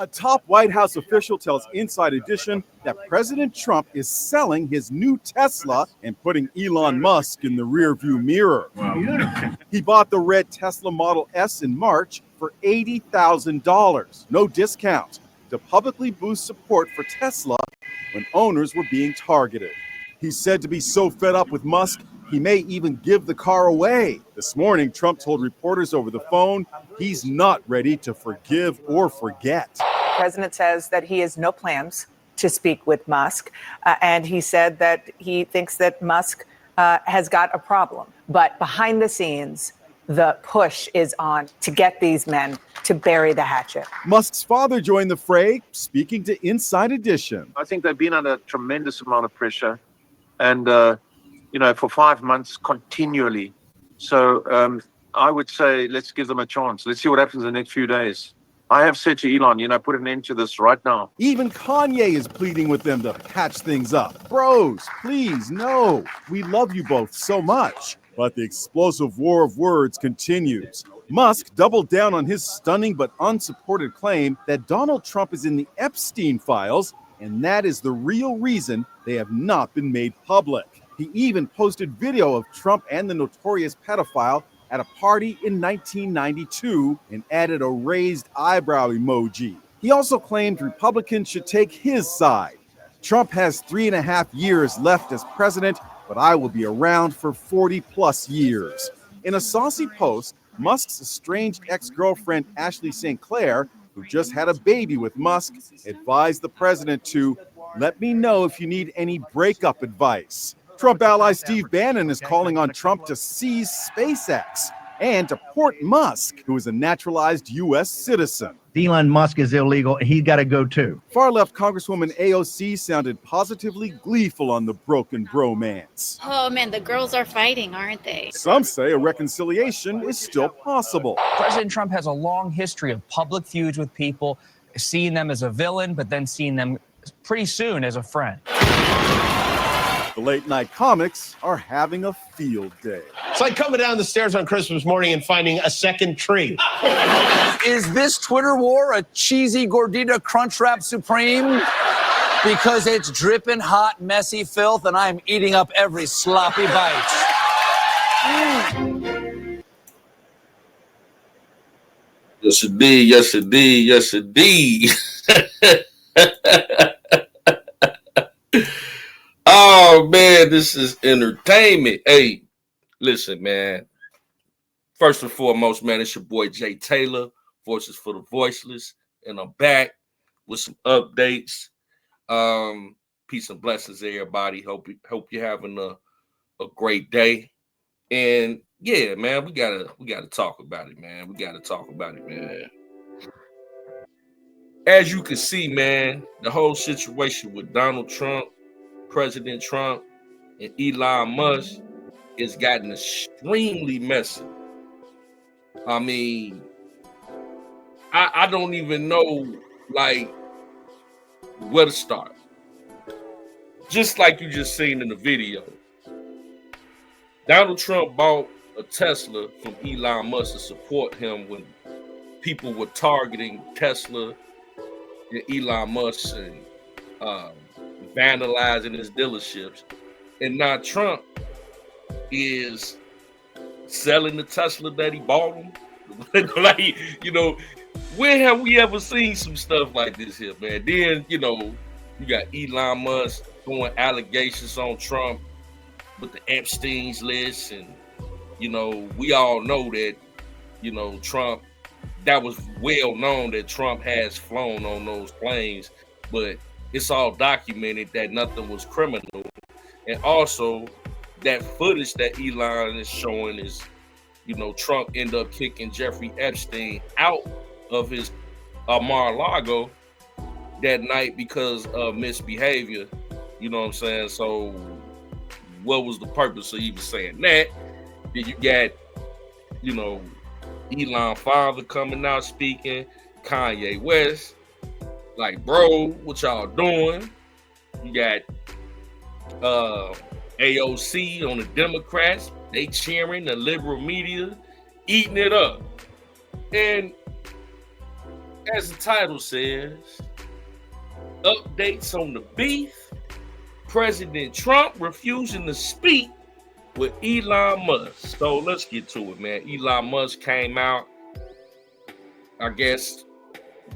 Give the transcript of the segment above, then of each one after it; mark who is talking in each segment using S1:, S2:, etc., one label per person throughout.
S1: A top White House official tells Inside Edition that President Trump is selling his new Tesla and putting Elon Musk in the rearview mirror. He bought the red Tesla Model S in March for $80,000, no discount, to publicly boost support for Tesla when owners were being targeted. He's said to be so fed up with Musk, he may even give the car away. This morning, Trump told reporters over the phone he's not ready to forgive or forget.
S2: The president says that he has no plans to speak with Musk, and he said that he thinks that Musk has got a problem. But behind the scenes, the push is on to get these men to bury the hatchet.
S1: Musk's father joined the fray, speaking to Inside Edition.
S3: I think they've been under a tremendous amount of pressure, and for 5 months continually. So I would say let's give them a chance. Let's see what happens in the next few days. I have said to Elon, put an end to this right now.
S1: Even Kanye is pleading with them to patch things up. Bros, please, no. We love you both so much. But the explosive war of words continues. Musk doubled down on his stunning but unsupported claim that Donald Trump is in the Epstein files, and that is the real reason they have not been made public. He even posted video of Trump and the notorious pedophile at a party in 1992 and added a raised eyebrow emoji. He also claimed Republicans should take his side. Trump has 3.5 years left as president, but I will be around for 40 plus years. In a saucy post, Musk's estranged ex-girlfriend Ashley St. Clair, who just had a baby with Musk, advised the president to let me know if you need any breakup advice. Trump ally Steve Bannon is calling on Trump to seize SpaceX and deport Musk, who is a naturalized U.S. citizen.
S4: Elon Musk is illegal. He's got to go too.
S1: Far-left Congresswoman AOC sounded positively gleeful on the broken bromance.
S5: Oh man, the girls are fighting, aren't they?
S1: Some say a reconciliation is still possible.
S6: President Trump has a long history of public feuds with people, seeing them as a villain, but then seeing them pretty soon as a friend.
S1: The late night comics are having a field day.
S7: It's like coming down the stairs on Christmas morning and finding a second tree.
S8: Is this Twitter war a cheesy gordita Crunchwrap Supreme? Because it's dripping hot, messy filth, and I'm eating up every sloppy bite.
S9: Yes, indeed. Yes, indeed. Yes, indeed. Oh, man, this is entertainment. Hey, listen, man. First and foremost, man, it's your boy Jay Taylor, Voices for the Voiceless, and I'm back with some updates. Peace and blessings, everybody. Hope you're having a great day. And yeah, man, we gotta talk about it, man. We gotta talk about it, man. As you can see, man, the whole situation with Donald Trump, President Trump, and Elon Musk has gotten extremely messy. I mean, I don't even know, like, where to start. Just like you just seen in the video, Donald Trump bought a Tesla from Elon Musk to support him when people were targeting Tesla and Elon Musk and vandalizing his dealerships. And now Trump is selling the Tesla that he bought him. Like, when have we ever seen some stuff like this here, man? Then, you got Elon Musk throwing allegations on Trump with the Epstein's list. And, we all know that, Trump, that was well known that Trump has flown on those planes, but it's all documented that nothing was criminal. And also that footage that Elon is showing is, Trump ended up kicking Jeffrey Epstein out of his Mar-a-Lago that night because of misbehavior. You know what I'm saying? So what was the purpose of even saying that? Then you got, Elon father coming out speaking, Kanye West. Like, bro, what y'all doing? You got AOC on the Democrats. They cheering, the liberal media eating it up. And as the title says, updates on the beef. President Trump refusing to speak with Elon Musk. So let's get to it, man. Elon Musk came out, I guess,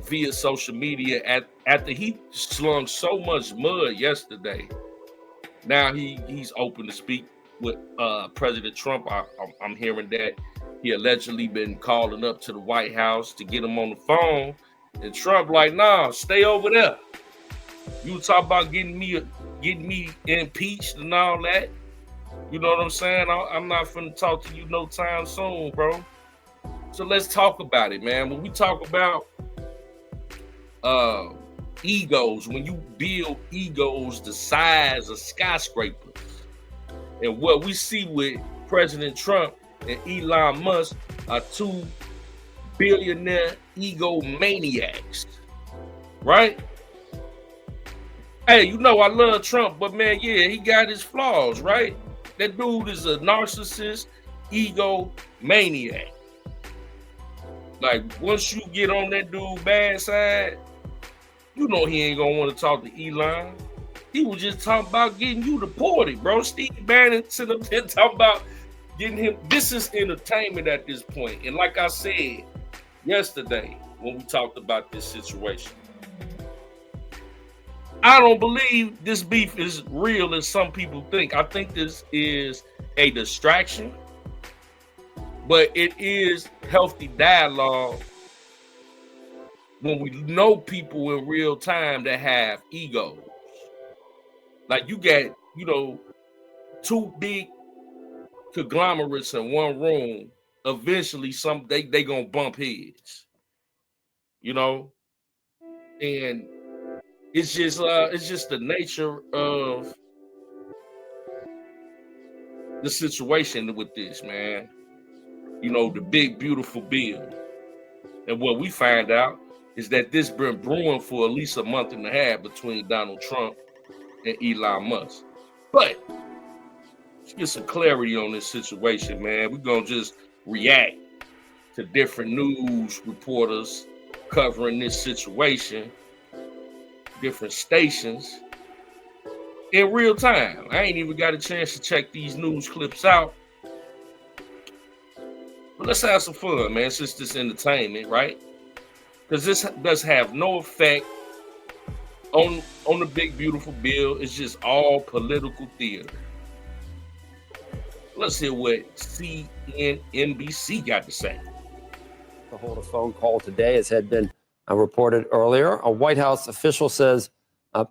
S9: via social media after he slung so much mud yesterday. Now he's open to speak with President Trump. I'm hearing that he allegedly been calling up to the White House to get him on the phone, and Trump like, nah, stay over there. You talk about getting me impeached and all that. You know what I'm saying? I'm not finna talk to you no time soon, bro. So let's talk about it, man. When we talk about egos, when you build egos the size of skyscrapers, and what we see with President Trump and Elon Musk are two billionaire egomaniacs, right? Hey, you know I love Trump, but man, yeah, he got his flaws, right? That dude is a narcissist, egomaniac. Like, once you get on that dude's bad side, you know he ain't gonna want to talk to Elon. He was just talking about getting you deported, bro. Steve Bannon sitting up there talking about getting him. This is entertainment at this point. And like I said yesterday when we talked about this situation, I don't believe this beef is real as some people think. I think this is a distraction, but it is healthy dialogue when we know people in real time that have egos. Like, you got, two big conglomerates in one room. Eventually, they gonna bump heads, and it's just the nature of the situation with this, man. The big beautiful bill, and what we find out is that this been brewing for at least a month and a half between Donald Trump and Elon Musk. But let's get some clarity on this situation, man. We're gonna just react to different news reporters covering this situation, different stations in real time. I ain't even got a chance to check these news clips out. But let's have some fun, man, since this entertainment, right? Because this does have no effect on the big, beautiful bill. It's just all political theater. Let's hear what NBC got to say.
S10: To hold a phone call today, as had been reported earlier. A White House official says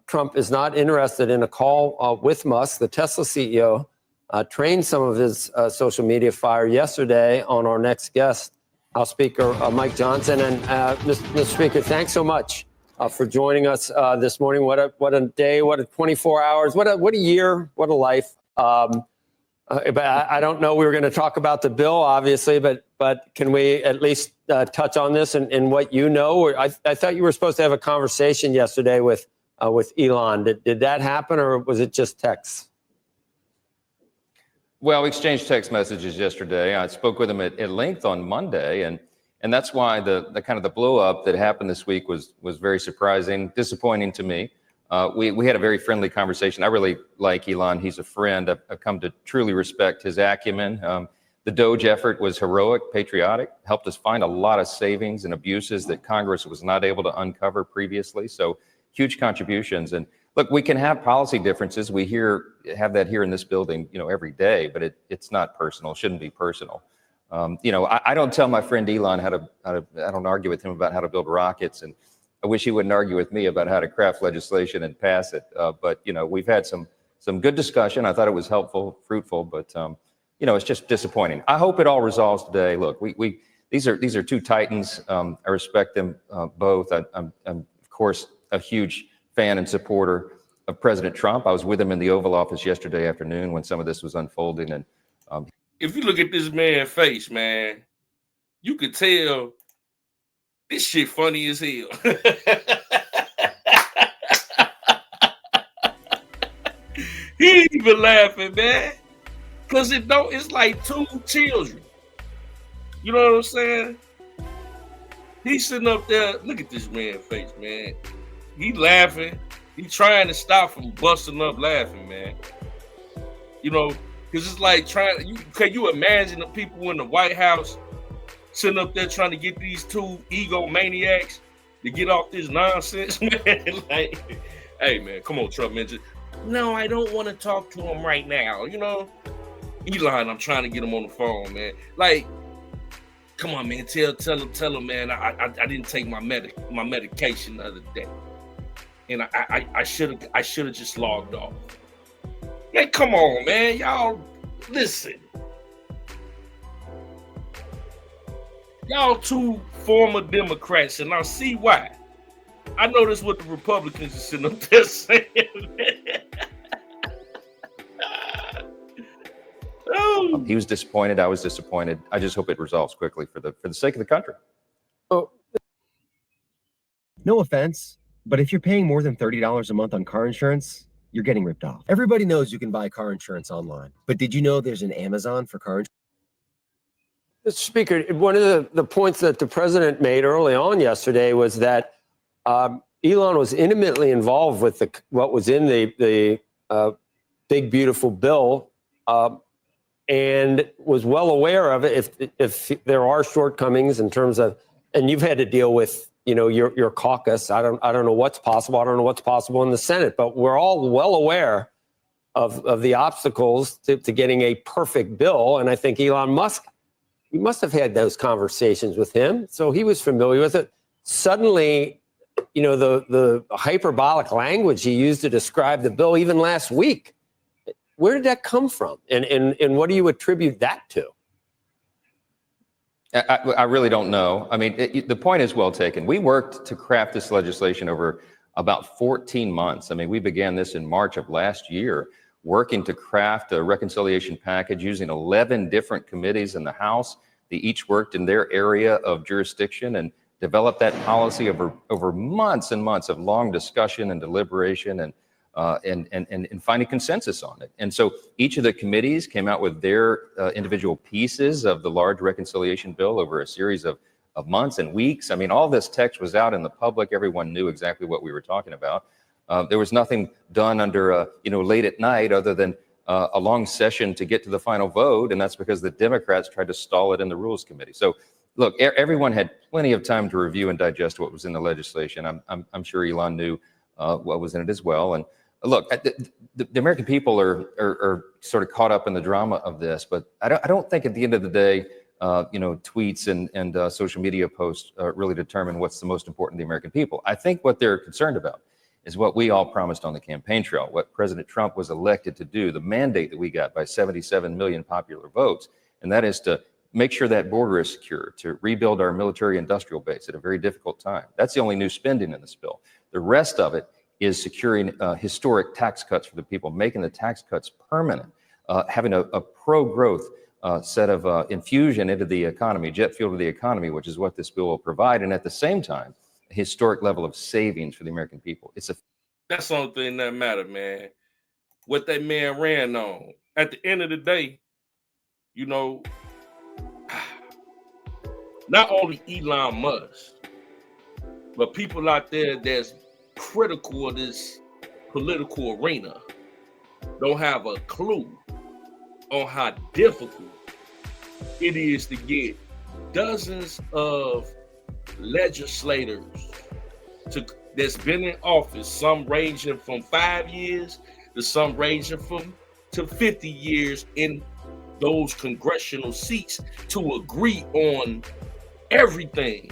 S10: Trump is not interested in a call with Musk. The Tesla CEO trained some of his social media fire yesterday on our next guest, House Speaker Mike Johnson. And Mr. Speaker, thanks so much for joining us this morning. What a day, what a 24 hours, what a year, what a life. But I don't know, we were going to talk about the bill, obviously, but can we at least touch on this and what you know? I thought you were supposed to have a conversation yesterday with Elon. Did that happen, or was it just texts?
S11: Well, we exchanged text messages yesterday. I spoke with him at length on Monday, and that's why the kind of the blow up that happened this week was very surprising, disappointing to me. We had a very friendly conversation. I really like Elon. He's a friend. I've come to truly respect his acumen. The Doge effort was heroic, patriotic, helped us find a lot of savings and abuses that Congress was not able to uncover previously. So huge contributions. And look, we can have policy differences. We have that here in this building, every day, but it's not personal. It shouldn't be personal. I don't tell my friend Elon I don't argue with him about how to build rockets, and I wish he wouldn't argue with me about how to craft legislation and pass it. But we've had some good discussion. I thought it was helpful, fruitful, but it's just disappointing. I hope it all resolves today. Look, these are two titans. I respect them both. I'm of course a huge fan and supporter of President Trump. I was with him in the Oval Office yesterday afternoon when some of this was unfolding. And
S9: if you look at this man's face, man, you could tell this shit funny as hell. He ain't even laughing, man. Cause it's like two children. You know what I'm saying? He's sitting up there. Look at this man's face, man. He laughing. He trying to stop from busting up laughing, man. You know, because it's like can you imagine the people in the White House sitting up there trying to get these two egomaniacs to get off this nonsense, man? Like, hey, man, come on, Trump, man. No, I don't want to talk to him right now. You know, Elon, I'm trying to get him on the phone, man. Like, come on, man. Tell him, man. I didn't take my medication the other day, and I should have just logged off. Man, come on, man. Y'all, listen. Y'all two former Democrats, and I see why. I know this what the Republicans are sitting up there saying. Oh.
S11: He was disappointed. I was disappointed. I just hope it resolves quickly for the sake of the country.
S12: Oh, no offense, but if you're paying more than $30 a month on car insurance, you're getting ripped off. Everybody knows you can buy car insurance online, but did you know there's an Amazon for car insurance?
S10: Mr. Speaker, one of the points that the president made early on yesterday was that Elon was intimately involved with what was in the big, beautiful bill and was well aware of it if there are shortcomings in terms of, and you've had to deal with, your caucus. I don't know what's possible. I don't know what's possible in the Senate, but we're all well aware of the obstacles to getting a perfect bill. And I think Elon Musk, you must have had those conversations with him, so he was familiar with it. Suddenly, the hyperbolic language he used to describe the bill even last week, where did that come from? And what do you attribute that to?
S11: I really don't know. I mean, the point is well taken. We worked to craft this legislation over about 14 months. I mean, we began this in March of last year, working to craft a reconciliation package using 11 different committees in the House. They each worked in their area of jurisdiction and developed that policy over months and months of long discussion and deliberation and finding consensus on it. And so each of the committees came out with their individual pieces of the large reconciliation bill over a series of months and weeks. I mean, all this text was out in the public. Everyone knew exactly what we were talking about. There was nothing done under, late at night other than a long session to get to the final vote. And that's because the Democrats tried to stall it in the Rules Committee. So look, everyone had plenty of time to review and digest what was in the legislation. I'm sure Elon knew what was in it as well. And look, the American people are sort of caught up in the drama of this, but I don't think at the end of the day, tweets and social media posts really determine what's the most important to the American people. I think what they're concerned about is what we all promised on the campaign trail, what President Trump was elected to do, the mandate that we got by 77 million popular votes, and that is to make sure that border is secure, to rebuild our military industrial base at a very difficult time. That's the only new spending in this bill. The rest of it is securing historic tax cuts for the people, making the tax cuts permanent, having a pro-growth set of infusion into the economy, jet fuel to the economy, which is what this bill will provide, and at the same time, a historic level of savings for the American people.
S9: That's the only thing that matters, man. What that man ran on. At the end of the day, not only Elon Musk, but people out there that's critical of this political arena don't have a clue on how difficult it is to get dozens of legislators that's been in office, some ranging from 5 years to some ranging to 50 years in those congressional seats to agree on everything,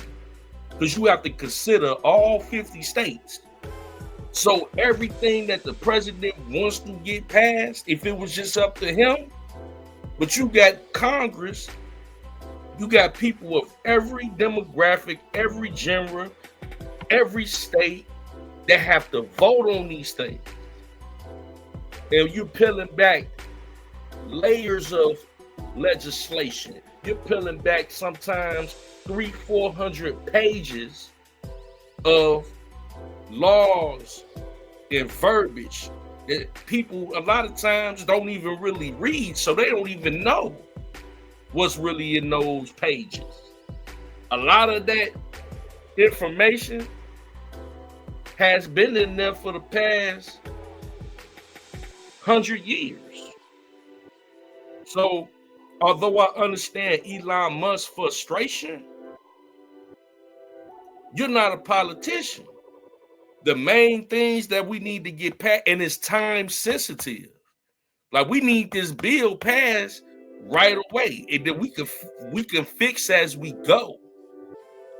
S9: because you have to consider all 50 states. So everything that the president wants to get passed, if it was just up to him, but you got Congress, you got people of every demographic, every genre, every state that have to vote on these things. And you're peeling back layers of legislation. You're peeling back sometimes 300-400 pages of laws and verbiage that people a lot of times don't even really read, so they don't even know what's really in those pages. A lot of that information has been in there for the past 100 years. So, although I understand Elon Musk's frustration, you're not a politician. The main things that we need to get past, and it's time sensitive. Like, we need this bill passed right away, and then we can fix as we go.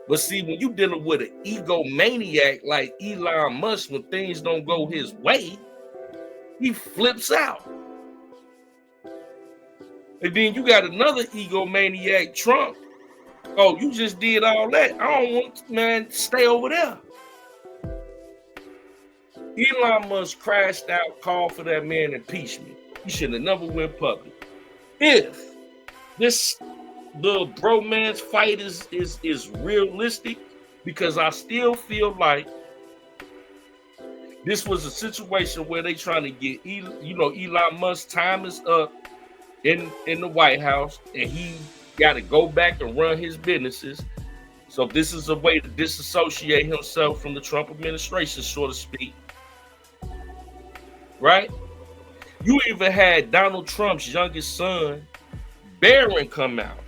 S9: But see, when you're dealing with an egomaniac like Elon Musk, when things don't go his way, he flips out. And then you got another egomaniac, Trump. Oh, you just did all that. I don't want, man, stay over there. Elon Musk crashed out, called for that man impeachment. He should have never went public. If this the bromance fight is realistic, because I still feel like this was a situation where they trying to get Elon Musk's time is up in the White House, and he got to go back and run his businesses. So this is a way to disassociate himself from the Trump administration, so to speak. Right? You even had Donald Trump's youngest son, Barron, come out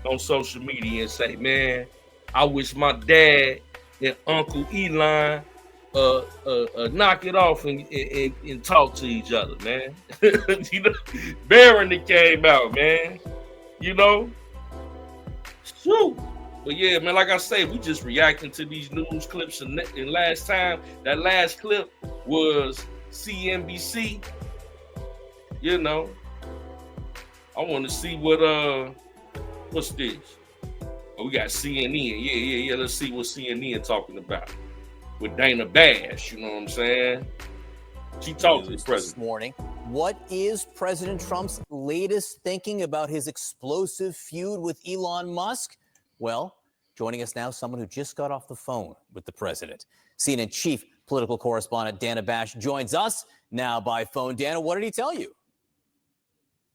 S9: on social media and say, man, I wish my dad and Uncle Elon knock it off and talk to each other, man. Barron that came out, man. Shoot. But yeah, man, like I say, we just reacting to these news clips. And last time, that last clip was CNBC. I want to see what's this? Oh, we got CNN. Yeah. Let's see what CNN talking about with Dana Bash. You know what I'm saying? She talked to the president
S13: this morning. What is President Trump's latest thinking about his explosive feud with Elon Musk? Well, joining us now, someone who just got off the phone with the president. CNN chief political correspondent Dana Bash joins us now by phone. Dana, what did he tell you?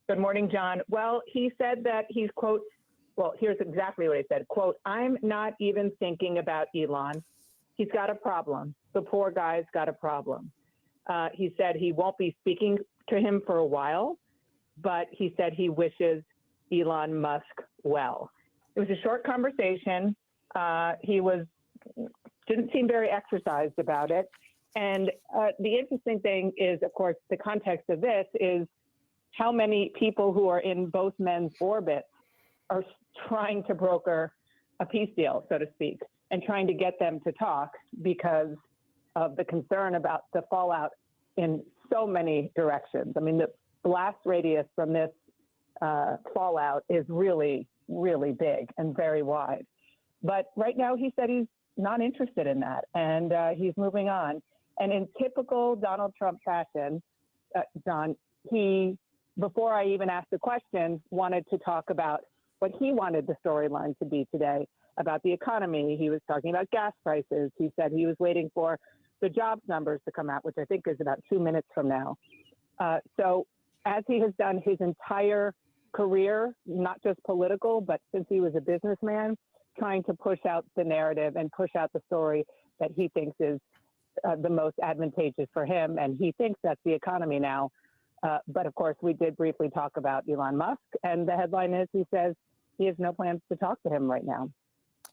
S14: Good morning, John. Well, he said that he's, quote, well, here's exactly what he said, quote, I'm not even thinking about Elon. He's got a problem. The poor guy's got a problem. He said he won't be speaking to him for a while, but he said he wishes Elon Musk well. It was a short conversation. He didn't seem very exercised about it. And the interesting thing is, of course, the context of this is how many people who are in both men's orbits are trying to broker a peace deal, so to speak, and trying to get them to talk because of the concern about the fallout in so many directions. I mean, the blast radius from this fallout is really, really big and very wide. But right now, he said he's not interested in that, and he's moving on. And in typical Donald Trump fashion, John, he, before I even asked the question, wanted to talk about what he wanted the storyline to be today, about the economy. He was talking about gas prices. He said he was waiting for the jobs numbers to come out, which I think is about 2 minutes from now. So as he has done his entire career, not just political, but since he was a businessman, trying to push out the narrative and push out the story that he thinks is the most advantageous for him. And he thinks that's the economy now. But of course, we did briefly talk about Elon Musk. And the headline is he says he has no plans to talk to him right now.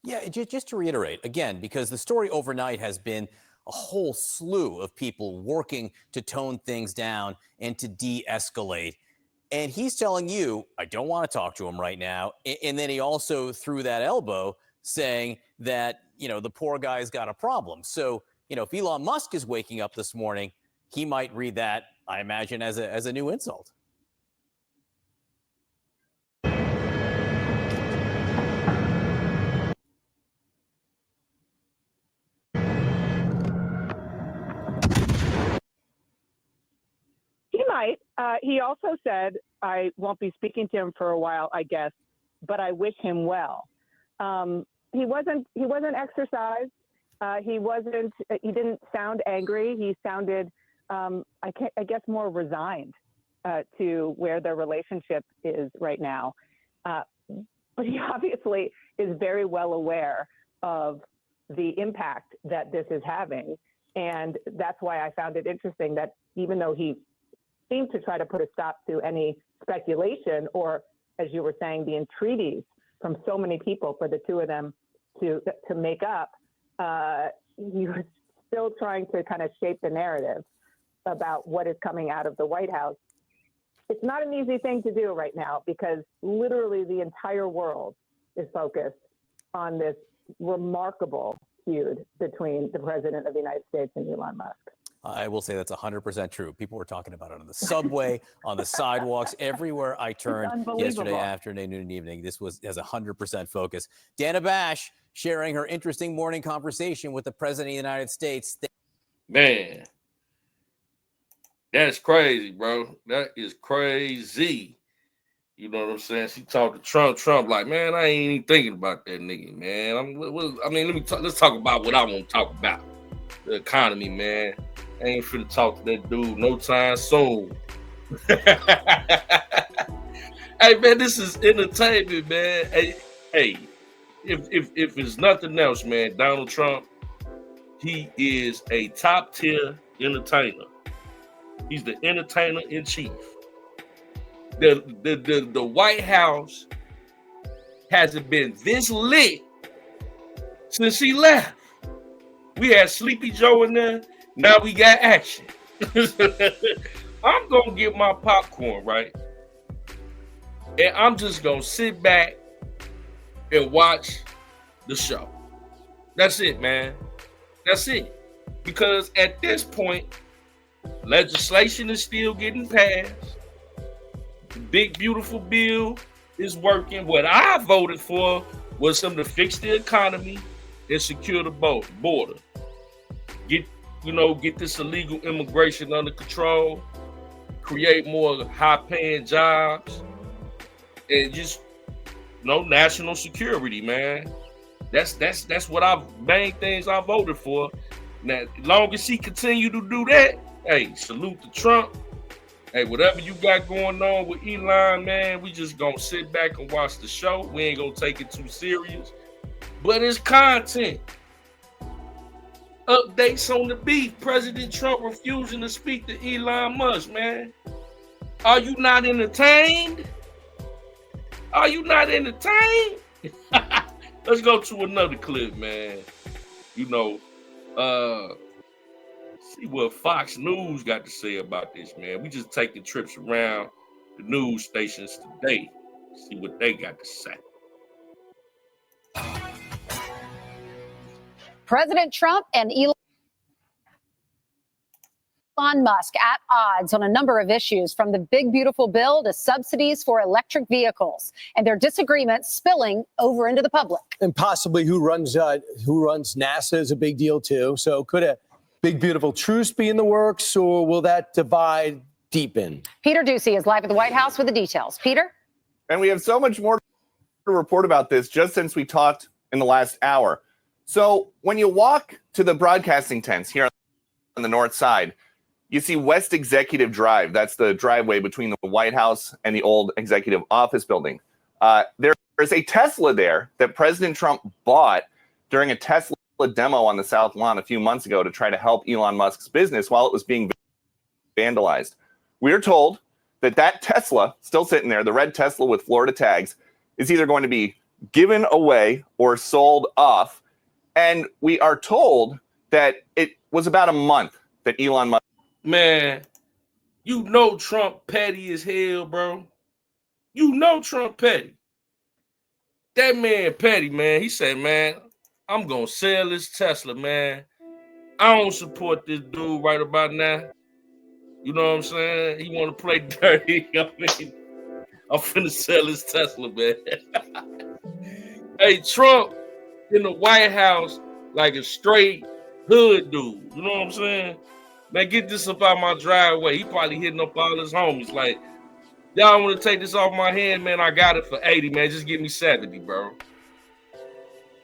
S13: Yeah, just to reiterate, again, because the story overnight has been a whole slew of people working to tone things down and to de-escalate. And he's telling you, I don't want to talk to him right now. And then he also threw that elbow saying that, the poor guy's got a problem. So, if Elon Musk is waking up this morning, he might read that, I imagine, as a new insult.
S14: He might. He also said, I won't be speaking to him for a while, I guess, but I wish him well. He wasn't exercised. He didn't sound angry. He sounded, I guess, more resigned to where their relationship is right now. But he obviously is very well aware of the impact that this is having. And that's why I found it interesting that even though he seemed to try to put a stop to any speculation or, as you were saying, the entreaties from so many people for the two of them to make up, he was still trying to kind of shape the narrative about what is coming out of the White House. It's not an easy thing to do right now because literally the entire world is focused on this remarkable feud between the president of the United States and Elon Musk.
S13: I will say that's 100% true. People were talking about it on the subway, on the sidewalks, everywhere I turned yesterday afternoon and evening. This was as 100% focus. Dana Bash sharing her interesting morning conversation with the president of the United States.
S9: Man, that's crazy, bro. That is crazy. You know what I'm saying? She talked to Trump. Trump like, man, I ain't even thinking about that nigga, man. Let's talk about what I want to talk about. The economy, man. I ain't finna talk to that dude no time soon. Hey, man, this is entertainment, man. Hey, if it's nothing else, man, Donald Trump, he is a top tier entertainer. He's the entertainer in chief. The White House hasn't been this lit since he left. We had Sleepy Joe in there. Now we got action. I'm gonna get my popcorn, right? And I'm just gonna sit back and watch the show. That's it, man. That's it. Because at this point, legislation is still getting passed. The big, beautiful bill is working. What I voted for was something to fix the economy and secure the border. Get this illegal immigration under control, create more high-paying jobs, and just national security, man. That's what main things I voted for. Now, as long as he continue to do that, hey, salute to Trump. Hey, whatever you got going on with Elon, man, we just gonna sit back and watch the show. We ain't gonna take it too serious, but it's content. Updates on the beef. President Trump refusing to speak to Elon Musk, man. Are you not entertained? Are you not entertained? Let's go to another clip, man. See what Fox News got to say about this, man. We just taking trips around the news stations today. See what they got to say.
S15: President Trump and Elon Musk at odds on a number of issues, from the big, beautiful bill to subsidies for electric vehicles, and their disagreements spilling over into the public.
S16: And possibly who runs NASA is a big deal, too. So could a big, beautiful truce be in the works, or will that divide deepen?
S15: Peter Ducey is live at the White House with the details. Peter?
S17: And we have so much more to report about this just since we talked in the last hour. So when you walk to the broadcasting tents here on the north side, you see West Executive Drive. That's the driveway between the White House and the old executive office building. There's a Tesla there that President Trump bought during a Tesla demo on the South Lawn a few months ago to try to help Elon Musk's business while it was being vandalized. We're told that Tesla, still sitting there, the red Tesla with Florida tags, is either going to be given away or sold off. And we are told that it was about a month that Elon Musk...
S9: Man, Trump petty as hell, bro. Trump petty. That man petty, man. He said, man, I'm going to sell this Tesla, man. I don't support this dude right about now. You know what I'm saying? He want to play dirty. I'm finna sell his Tesla, man. Hey, Trump in the White House like a straight hood dude. You know what I'm saying? Man, get this up out my driveway. He probably hitting up all his homies like, y'all want to take this off my hand, man? I got it for 80, man. Just give me 70, bro.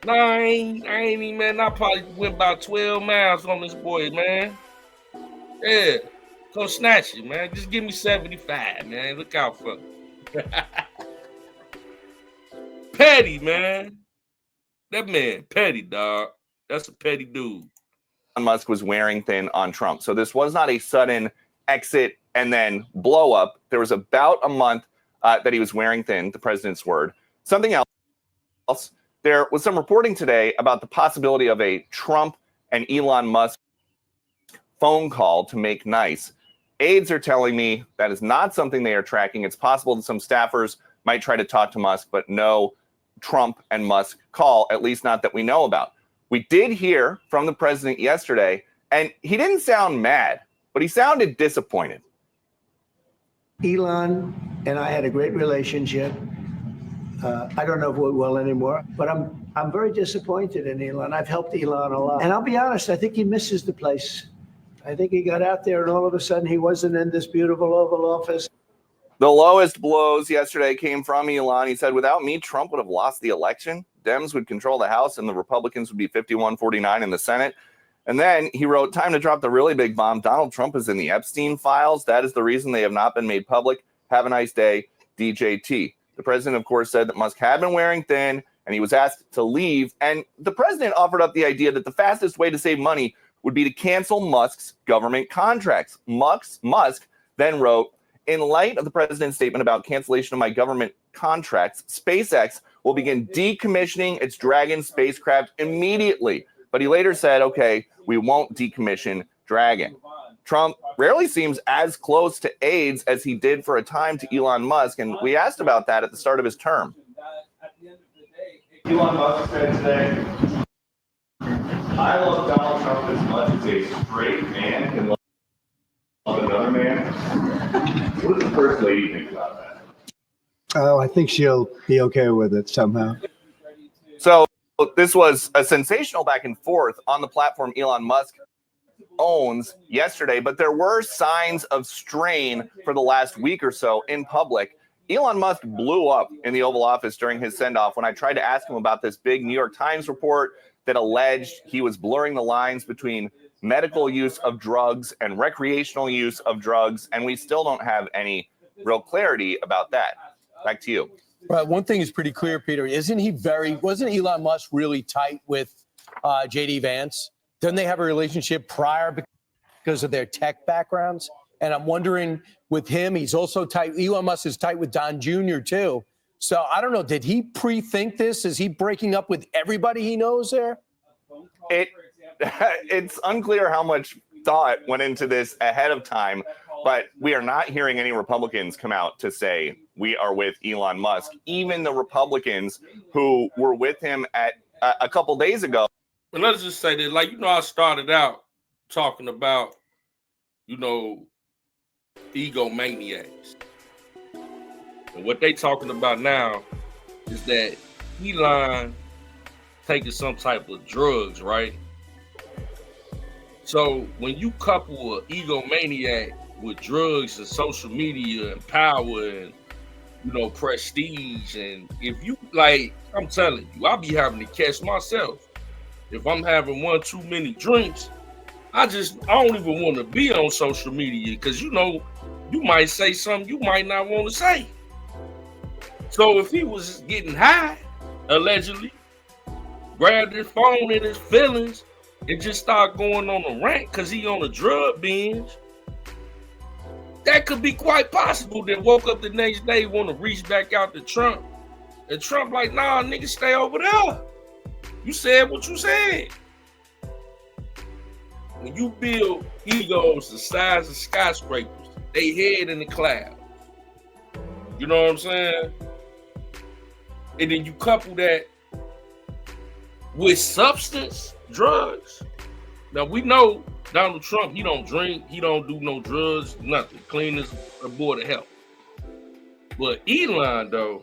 S9: No, I ain't even, man. I probably went about 12 miles from this boy, man. Yeah. Come snatch it, man. Just give me 75, man. Look out for me. Petty, man. That man, petty, dog. That's a petty dude.
S17: Elon Musk was wearing thin on Trump. So this was not a sudden exit and then blow up. There was about a month that he was wearing thin, the president's word. Something else, there was some reporting today about the possibility of a Trump and Elon Musk phone call to make nice. Aides are telling me that is not something they are tracking. It's possible that some staffers might try to talk to Musk, but no Trump and Musk call, at least not that we know about. We did hear from the president yesterday, and he didn't sound mad, but he sounded disappointed.
S18: Elon and I had a great relationship. I don't know if we will anymore, but I'm very disappointed in Elon. I've helped Elon a lot. And I'll be honest, I think he misses the place. I think he got out there and all of a sudden he wasn't in this beautiful Oval Office.
S17: The lowest blows yesterday came from Elon. He said, without me, Trump would have lost the election. Dems would control the House and the Republicans would be 51-49 in the Senate. And then he wrote, time to drop the really big bomb. Donald Trump is in the Epstein files. That is the reason they have not been made public. Have a nice day, DJT. The president, of course, said that Musk had been wearing thin and he was asked to leave. And the president offered up the idea that the fastest way to save money would be to cancel Musk's government contracts. Musk then wrote, in light of the president's statement about cancellation of my government contracts, SpaceX will begin decommissioning its Dragon spacecraft immediately. But he later said, okay, we won't decommission Dragon. Trump rarely seems as close to aides as he did for a time to Elon Musk, and we asked about that at the start of his term.
S19: Elon Musk said today, I love Donald Trump as much as a straight man can love another man. What does the First Lady think about that?
S18: Oh, I think she'll be okay with it somehow.
S17: So this was a sensational back and forth on the platform Elon Musk owns yesterday, but there were signs of strain for the last week or so in public. Elon Musk blew up in the Oval Office during his send-off when I tried to ask him about this big New York Times report that alleged he was blurring the lines between medical use of drugs and recreational use of drugs, and we still don't have any real clarity about that. Back to you.
S16: Right. One thing is pretty clear, Peter. Wasn't Elon Musk really tight with JD Vance? Didn't they have a relationship prior because of their tech backgrounds? And I'm wondering with him, he's also tight. Elon Musk is tight with Don Jr. too. So I don't know. Did he pre-think this? Is he breaking up with everybody he knows there?
S17: It's unclear how much thought went into this ahead of time, but we are not hearing any Republicans come out to say we are with Elon Musk. Even the Republicans who were with him at a couple days ago.
S9: And let's just say that, I started out talking about, egomaniacs. And what they talking about now is that Elon taking some type of drugs, right? So when you couple an egomaniac with drugs and social media and power and, prestige, and if you, I'm telling you, I'll be having to catch myself. If I'm having one too many drinks, I don't even want to be on social media because, you might say something you might not want to say. So if he was getting high, allegedly, grabbed his phone in his feelings and just start going on a rant because he on a drug binge, that could be quite possible that woke up the next day, want to reach back out to Trump. And Trump like, nah, nigga, stay over there. You said what you said. When you build egos the size of skyscrapers, they head in the clouds. You know what I'm saying? And then you couple that with substance, drugs. Now we know Donald Trump, he don't drink, he don't do no drugs, nothing. Clean as a board of health. But Elon, though,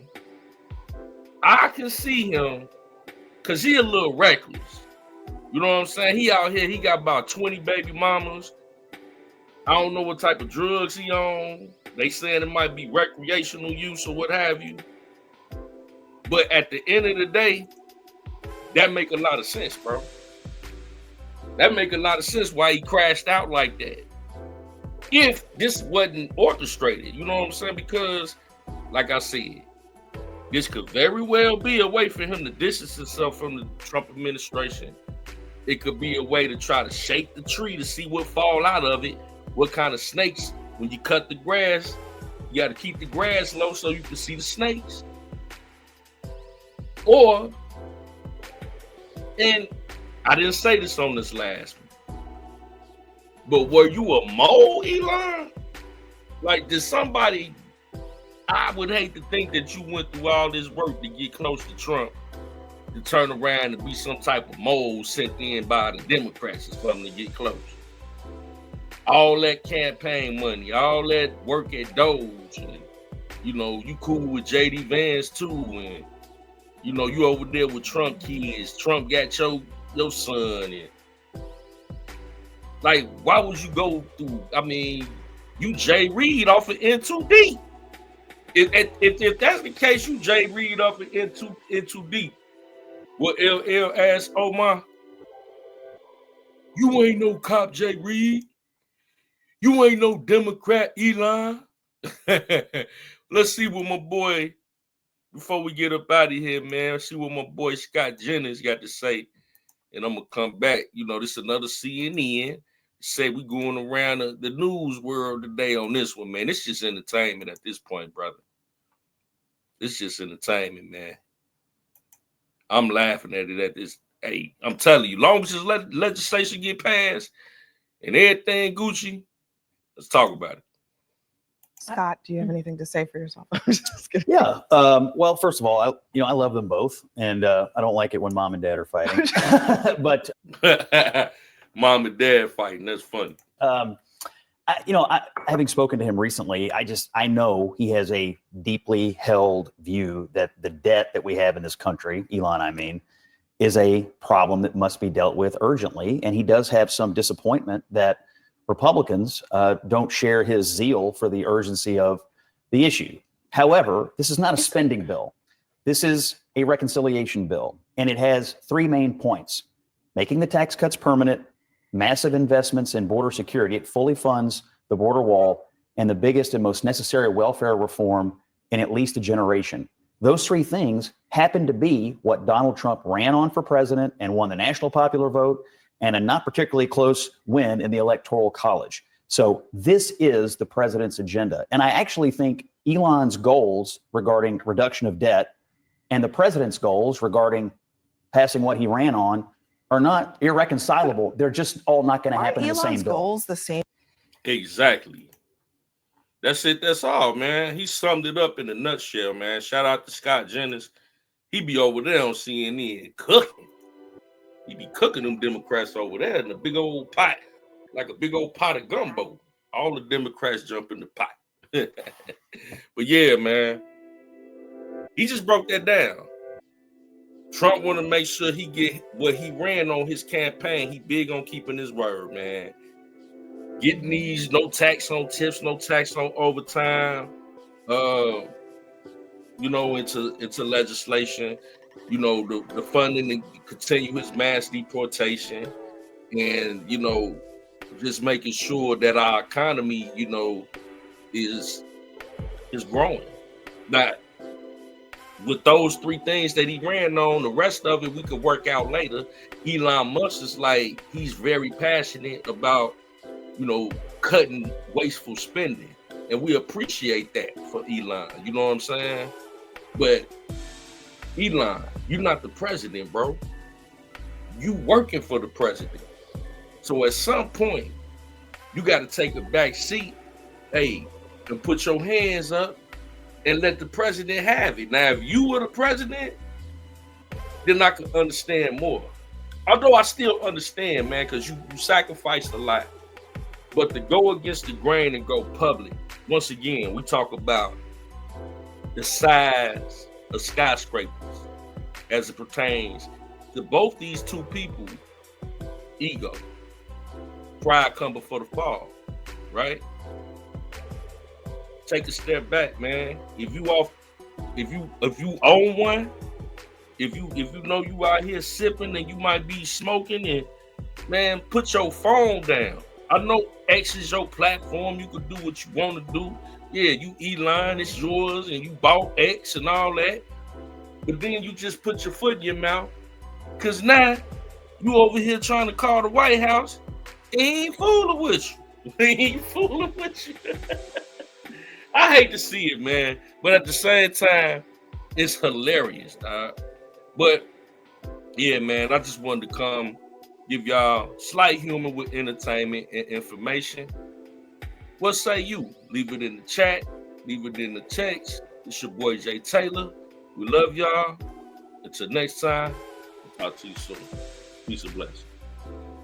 S9: I can see him because he a little reckless. You know what I'm saying? He out here, he got about 20 baby mamas. I don't know what type of drugs he on. They saying it might be recreational use or what have you. But at the end of the day, that make a lot of sense, bro. That make a lot of sense why he crashed out like that. If this wasn't orchestrated, you know what I'm saying? Because, like I said, this could very well be a way for him to distance himself from the Trump administration It could be a way to try to shake the tree to see what fall out of it. What kind of snakes? When you cut the grass, you got to keep the grass low so you can see the snakes. Or, and I didn't say this on this last one, but were you a mole, Elon? Like, did somebody, I would hate to think that you went through all this work to get close to Trump, to turn around and be some type of mole sent in by the Democrats or something to get close. All that campaign money, all that work at Doge, and, you know, you cool with JD Vance too, and you know, you over there with Trump kids. Trump got your son, and like, why would you go through? I mean, you Jay Reed off of N2D. If that's the case, you Jay Reed off of N2D. What LL asked Omar, you ain't no cop, Jay Reed. You ain't no Democrat, Elon. Let's see what my boy, before we get up out of here, man, let's see what my boy Scott Jennings got to say. And I'm going to come back. You know, this is another CNN. Say we going around the news world today on this one, man. It's just entertainment at this point, brother. It's just entertainment, man. I'm laughing at it at this. Hey, I'm telling you, long as this legislation get passed and everything Gucci, let's talk about it.
S20: Scott, do you have anything to say for yourself? I'm just kidding.
S21: Yeah. Well, first of all, I love them both, and I don't like it when mom and dad are fighting. But
S9: mom and dad fighting, that's funny.
S21: Having spoken to him recently, I know he has a deeply held view that the debt that we have in this country, Elon, I mean, is a problem that must be dealt with urgently, and he does have some disappointment that Republicans don't share his zeal for the urgency of the issue. However, this is not a spending bill. This is a reconciliation bill, and it has three main points: making the tax cuts permanent, massive investments in border security. It fully funds the border wall, and the biggest and most necessary welfare reform in at least a generation. Those three things happen to be what Donald Trump ran on for president and won the national popular vote and a not particularly close win in the Electoral College. So this is the president's agenda. And I actually think Elon's goals regarding reduction of debt and the president's goals regarding passing what he ran on are not irreconcilable. They're just all not going to happen in the same bill.
S20: Goals the same?
S9: Exactly. That's it. That's all, man. He summed it up in a nutshell, man. Shout out to Scott Jennings. He be over there on CNN cooking. He be cooking them Democrats over there in a big old pot, like a big old pot of gumbo. All the Democrats jump in the pot. But yeah, man, he just broke that down. Trump want to make sure he get what he ran on his campaign. He big on keeping his word, man. Getting these no tax on tips, no tax on overtime, into legislation. The funding to continue his mass deportation, and just making sure that our economy is growing. Now, with those three things that he ran on, the rest of it we could work out later. Elon Musk is like, he's very passionate about cutting wasteful spending, and we appreciate that for Elon. You know what I'm saying? But Elon, you're not the president, bro. You working for the president. So at some point, you got to take a back seat, and put your hands up and let the president have it. Now, if you were the president, then I could understand more. Although I still understand, man, because you sacrificed a lot. But to go against the grain and go public, once again, we talk about the size of skyscrapers as it pertains to both these two people. Ego, pride come before the fall, right? Take a step back, man. If you own one, if you know you out here sipping and you might be smoking, and man, put your phone down. I know X is your platform. You can do what you want to do. Yeah, you Elon, it's yours, and you bought X and all that. But then you just put your foot in your mouth, because now You over here trying to call the White House. He ain't fooling with you. He ain't fooling with you. I hate to see it, man. But at the same time, it's hilarious, dog. But yeah, man, I just wanted to come give y'all slight humor with entertainment and information. What say you? Leave it in the chat. Leave it in the text. It's your boy Jay Taylor. We love y'all. Until next time, I'll talk to you soon. Peace and blessings.